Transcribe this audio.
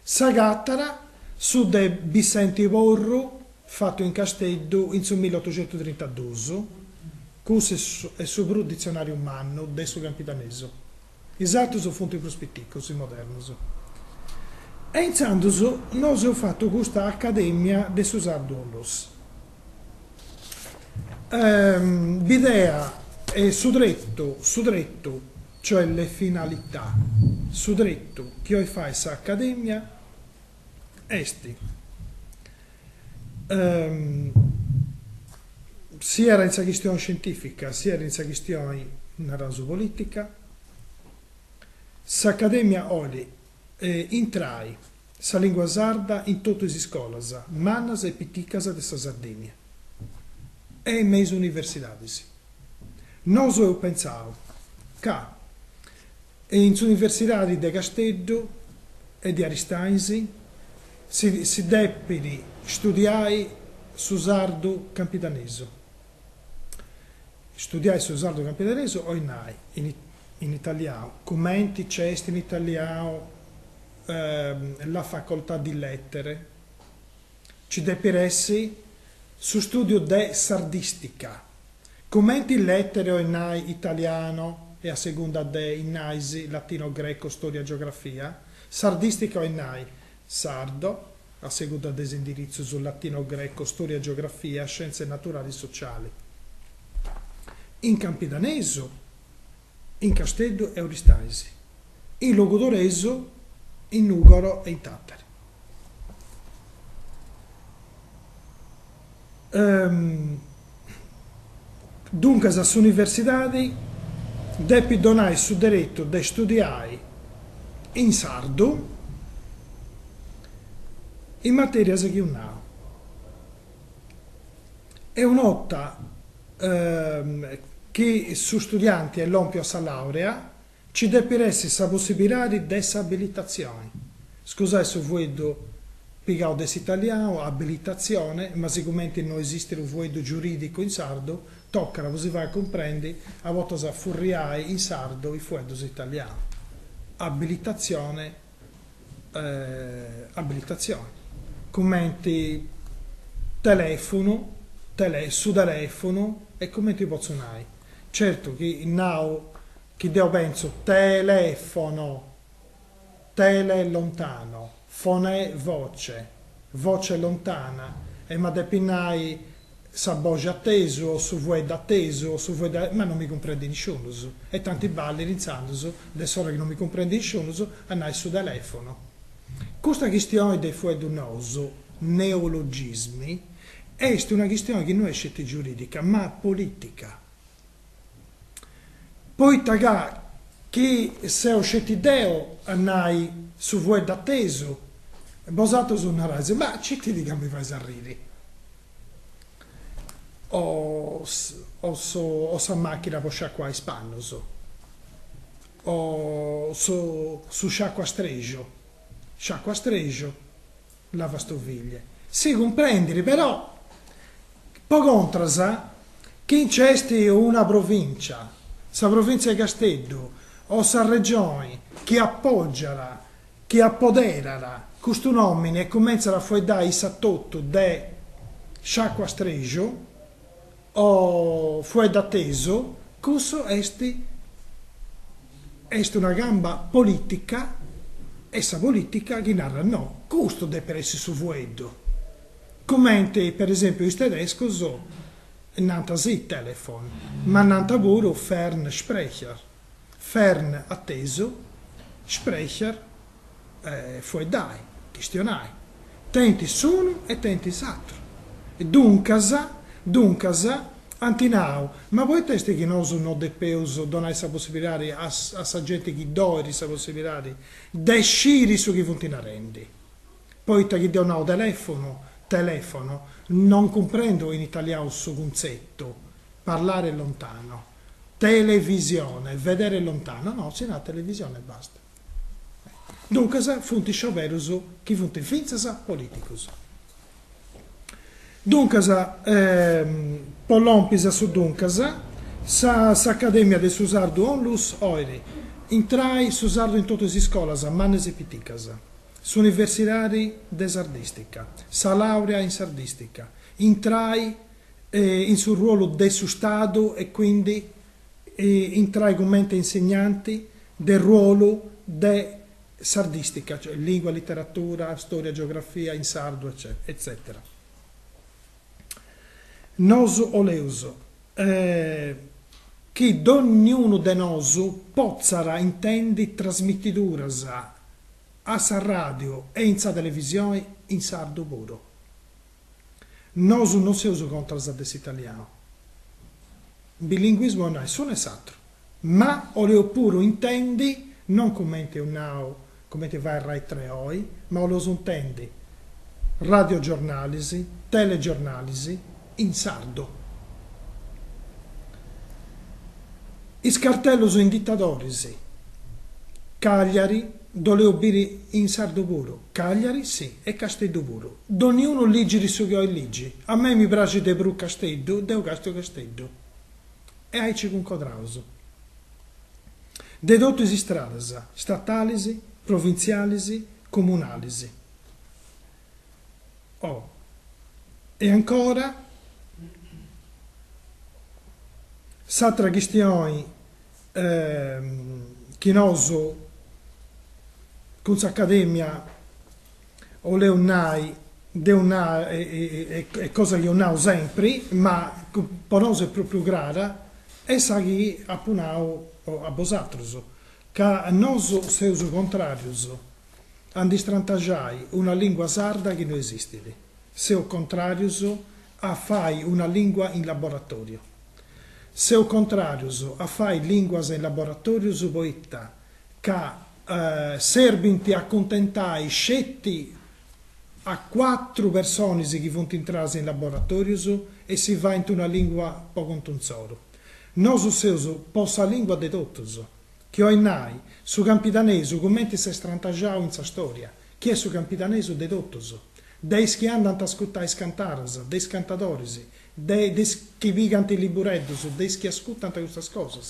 Sa gattara su de Vicente Borro, fatto in Castello in 1832, questo è il suo dizionario umano del suo campitaneso. Esatto, sono fonti prospetticos in moderno. E iniziando, noi abbiamo fatto questa accademia di Susardolos. L'idea è su dritto, cioè le finalità, su dritto che io fai questa accademia, esti. Sia era in questione scientifica, sia era in questione politica. S'accademia oggi intrai sa lingua sarda in tutte le scuole, mannas e piticas de sa Sardigna. E in mezzo università. Noi ho pensato che in università di Castello e di Aristaisi si deve studiare su sardo campitaneso. Studiare su sardo campitaneso o in italiano, commenti c'è in italiano la facoltà di lettere, ci deve essere su studio de sardistica, commenti lettere o in italiano e a seconda de in latino, greco, storia, geografia, sardistica o in sardo, a seconda desindirizzo sul latino, greco, storia, geografia, scienze naturali e sociali. In campitaneso, in Castello e Oristaisi, in Logodoreso, in Nugoro e in Tattari. Dunque, alle università devi donare su diritto di studiare in sardo in materia che io non. È un'otta che su studenti e l'ompio a laurea ci deve essere la possibilità di disabilitazione. Scusate se vedo piegato dell'italiano, abilitazione, ma siccome non esiste un voido giuridico in sardo, tocca, così va a comprendere, a volte a furriare in sardo i fuedos italiani. Abilitazione, abilitazione. Commenti telefono, su telefono e commenti pozzonai. Certo che now che io penso telefono, tele lontano, fone voce, voce lontana, e ma depinai sa voce atteso, o su vuoi atteso, o su vuoi ma non mi comprendi nessuno, e tanti balli iniziando, le sorelle che non mi comprendi nessuno, andai su telefono. Questa questione dei fuedunoso, neologismi, è una questione che non è scelta giuridica, ma politica. Poi taga che se ho scelto ideo andai su vuoi atteso, basato su una rasa, ma ci ti dica mi fai arrivare. O sa macchina per sciacquare spannoso, o su sciacqua stregio, lavastoviglie. Si comprendere, però, poi contrasa, che c'è una provincia, sa provincia di Castello, o sa regione, che appoggiala, che appoderala, questo nomine e comincia a fuedare i sattotto de sciacqua stregio, o fueda teso, questo è una gamba politica, essa politica che narra no, questo deve essere su vuedo. Commenti, per esempio, in tedesco so, nanta sì telefon, ma nanta pure Fernsprecher. Fern atteso, Sprecher fuedai, questionai. Tenti sono e tenti s'altro. E Duncasa, antinau, ma voi testi che non sono de peuso, donai sa possibilità a gente che dori sa possibilità de sciri su chi funtina rendi. Poi che donau telefono, non comprendo in italiano su concetto, parlare lontano, televisione, vedere lontano, no, c'è una televisione e basta. Dunque, funti scioverus, chi funti finzasa politicus. Duncasa, Pollompisa su Duncasa, sa accademia de Susardo onlus oiri, intrai Susardo in tutte le scuole, mannes e piticasa. Sono universitari de sardistica, sa laurea in sardistica, intrai in sul ruolo del suo Stato e quindi intrai come insegnanti del ruolo de sardistica, cioè lingua, letteratura, storia, geografia in sardo, eccetera. Nosu oleuso, che ognuno de nosu pozzara intendi trasmittiduras a sa radio e in sa televisione in sardo puro. Nosu non si usa contro il italiano. Bilinguismo non è nessuno esatto, ma oleo puro intendi non come te vai a Rai 3 oi, ma oleo intendi radiogiornalisi, telegiornalisi in sardo. Is cartellos in dittadorisi, Cagliari, doleo biri in sardo puro. Cagliari, sì, e Castello puro. Ognuno liggi su che liggi. A me mi piace de bru Castello, deu Casto Castello. E hai ci un codrauso. De dotte stradas, statalisi, provinzialisi, comunalisi. Oh. E ancora, s'altra questione che noso con l'accademia o le unai è cosa che io nao sempre, ma per noi è proprio rara, è sa che appunao a vosatrus, che noso seus contrarius a distrantagiare una lingua sarda che non esiste, se o contrarius a fai una lingua in laboratorio. Se o contrarius a fai linguas in laboratorio poeta che serbinti a contentai scetti a 4 persone che vanno entrare in laboratorio e si va in una lingua poco contunzoro. Noi usiamo possa lingua de totus, che ho nai su campidanese commenti se strantagiao in sa storia, che è su campidanese de totus, dei che andano a ascoltare cantares, dei cantadoris, dei che vigano i libureddos, dei che ascoltano queste cose.